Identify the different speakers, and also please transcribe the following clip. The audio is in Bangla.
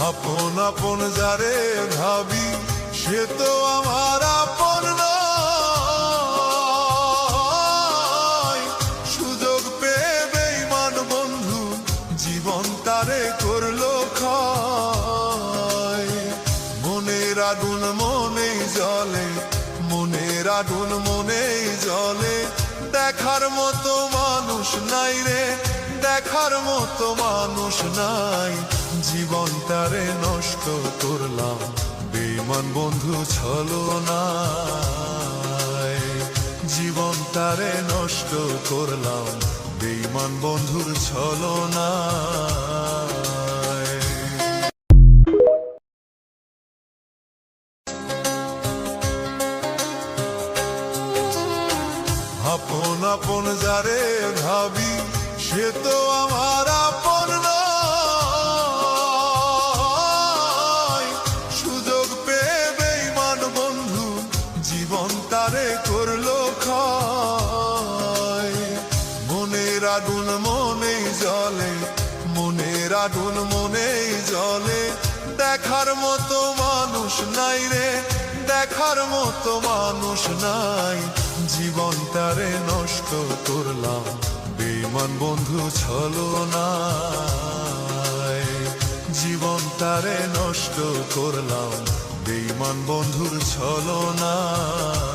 Speaker 1: আপন আপন যারে ভাবি সে তো আমার আপন নয়। সুযোগ পেয়ে বেঈমান বন্ধু জীবন তারে করলো ক্ষয়। মনের আগুন মনেই জ্বলে, মনের আগুন মনেই জ্বলে। দেখার মতো মানুষ নাই রে, দেখার মতো মানুষ নাই। জীবন তারে নষ্ট করলাম বেঈমান বন্ধু ছলনায়। জীবন তারে নষ্ট করলাম বেঈমান বন্ধুর ছলনায়। আপন আপন যারে ভাবি সে তো আমার আপন নয়। সুযোগ পেয়ে বেঈমান বন্ধু জীবন তারে করলো ক্ষয়। মনের আগুন মনেই জ্বলে, মনের আগুন মনেই জ্বলে। দেখার মতো মানুষ নাই রে, দেখার মতো মানুষ নাই। জীবন তারে নষ্ট করলাম বেঈমান বন্ধু ছলনায়। জীবন তারে নষ্ট করলাম বেঈমান বন্ধুর ছলনায়।